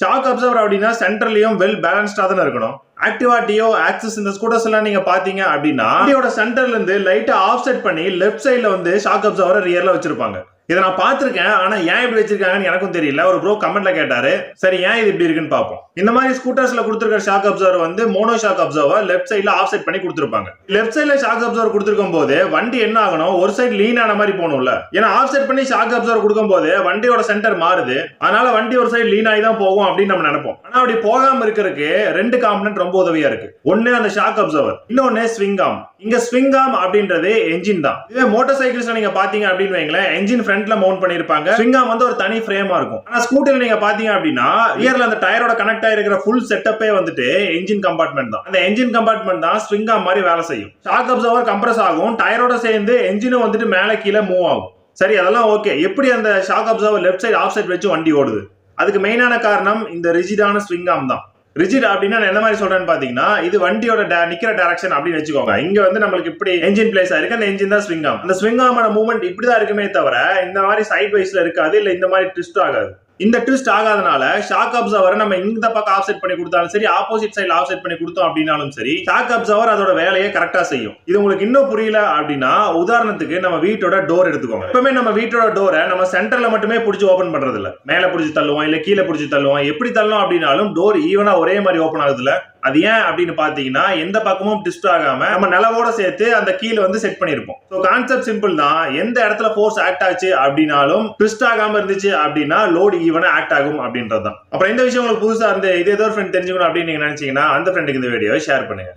Shock observer அப்படின்னா சென்டர்லயும் well பேலன்ஸ்டா தான் இருக்கணும். ஆக்டிவா டியோ ஆக்சிஸ் இந்த ஸ்கூட்டர்ஸ் எல்லாம் நீங்க பாத்தீங்க அப்படின்னா வண்டியோட சென்டர்ல இருந்து லைட்டா ஆஃப் செட் பண்ணி லெஃப்ட் சைடுல வந்து ஷாக் அப்சர்வர் ரியர்ல வச்சிருப்பாங்க. இதை நான் பார்த்திருக்கேன், ஆனா ஏன் இப்படி வச்சிருக்காங்கன்னு எனக்கும் தெரியல. ஒரு ப்ரோ கமெண்ட்ல கேட்டாரு, சரி ஏன் இது இப்படி இருக்குன்னு பாப்போம். இந்த மாதிரி ஸ்கூட்டர்ஸ்ல கொடுத்திருக்கிற ஷாக் அப்சர்வர் வந்து மோனோ ஷாக் அப்சர்வர் லெஃப்ட் சைடுல ஆஃப் செட் பண்ணி கொடுத்திருப்பாங்க. லெஃப்ட் சைடுல ஷாக் அப்சர்வர் கொடுத்திருக்கும் போது வண்டி என்ன ஆகணும், ஒரு சைடு லீன் ஆன மாதிரி போகணும்ல. ஏன்னா ஆஃப் செட் பண்ணி ஷாக் அப்சர்வர் கொடுக்கும் போது வண்டியோட சென்டர் மாறுது, அதனால வண்டி ஒரு சைடு லீன் ஆகி தான் போகும் அப்படின்னு நம்ம நினைப்போம். ஆனா அப்படி போகாம இருக்கிறதுக்கு ரெண்டு காம்பனன்ட் ரொம்ப உதவியா இருக்கு. ஒன்னு அந்த ஷாக் அப்சர்வர், இன்னொன்னு ஸ்விங் ஆர்ம். இங்க ஸ்விங் ஆர்ம் அப்படின்றது என்ஜின் தான். இதே மோட்டார் சைக்கிள்ஸ்ல நீங்க பாத்தீங்க அப்படின்னு வைங்களேன், என்ஜின் ஃப்ரண்ட்ல மவுண்ட் பண்ணிருப்பாங்க, ஸ்விங் ஆர்ம் வந்து ஒரு தனி ஃப்ரேமா இருக்கும். ஆனா ஸ்கூட்டர்ல நீங்க பாத்தீங்க அப்படின்னா ரியர்ல அந்த டயரோட கனெக்ட் ஆயிருக்கிற ஃபுல் செட்டப்பே வந்துட்டு என்ஜின் கம்பார்ட்மெண்ட் தான். அந்த என்ஜின் கம்பார்ட்மெண்ட் தான் ஸ்விங் ஆர்ம் மாதிரி வேலை செய்யும். ஷாக் அப்சர்வர் கம்ப்ரஸ் ஆகும், டயரோட சேர்ந்து என்ஜினும் வந்துட்டு மேல கீழே மூவ் ஆகும். சரி, அதெல்லாம் ஓகே. எப்படி அந்த shock absorber left side of side வச்சு வண்டி ஓடுது? அதுக்கு மெயினான காரணம் இந்த ரிஜிடான ஸ்விங் ஆர்ம் தான். ரிஜிட் அப்படின்னா என்ன மாதிரி சொல்றேன்னு பாத்தீங்கன்னா, இது வண்டியோட நிக்கிற டைரக்ஷன் அப்படின்னு வச்சுக்கோங்க. இங்க வந்து நம்மளுக்கு இப்படி என்ஜின் பிளேஸ் ஆயிருக்கு, அந்த என்ஜின் தான் ஸ்விங் ஆர்ம். அந்த ஸ்விங் ஆர்மோட மூவ்மெண்ட் இப்படிதான் இருக்குமே தவிர இந்த மாதிரி சைட் வைஸ்ல இருக்காது, இல்ல இந்த மாதிரி ட்விஸ்ட் ஆகாது. இந்த ட்விஸ்ட் ஆகாதனால ஷாக் அப்சர்வரை நம்ம இந்த பக்கம் ஆஃப் செட் பண்ணி கொடுத்தாலும் சரி, ஆப்போசிட் சைடு ஆஃப் செட் பண்ணி கொடுத்தோம் அப்படின்னாலும் சரி, ஷாக் அப்சர்வர் அதோட வேலையை கரெக்டா செய்யும். இது உங்களுக்கு இன்னும் புரியல அப்படின்னா உதாரணத்துக்கு நம்ம வீட்டோட டோர் எடுத்துக்கோங்க. எப்பவுமே நம்ம வீட்டோட டோரை நம்ம சென்டர்ல மட்டுமே பிடிச்சி ஓபன் பண்றது இல்ல, மேல பிடிச்சி தள்ளுவோம், இல்ல கீழே பிடிச்சி தள்ளுவோம். எப்படி தள்ளும் அப்படின்னாலும் டோர் ஈவனா ஒரே மாதிரி ஓபன் ஆகுது இல்ல. அது ஏன் அப்படின்னு பாத்தீங்கன்னா எந்த பக்கமும் ட்விஸ்ட் ஆகாம நம்ம நிலவோட சேர்த்து அந்த கீழே வந்து செட் பண்ணிருப்போம். சோ கான்செப்ட் சிம்பிள் தான். எந்த இடத்துல ஃபோர்ஸ் ஆக்ட் ஆச்சு அப்படின்னாலும் ட்விஸ்ட் ஆகாம இருந்துச்சு அப்படின்னா லோடு ஈவனா ஆக்ட் ஆகும் அப்படின்றதுதான். அப்புறம் இந்த விஷயம் உங்களுக்கு புதுசா இருந்து இதே ஏதோ ஃப்ரெண்ட் தெரிஞ்சுக்கணும் அப்படின்னு நீங்க நினைச்சீங்கன்னா அந்த ஃப்ரெண்டுக்கு இந்த வீடியோ ஷேர் பண்ணுங்க.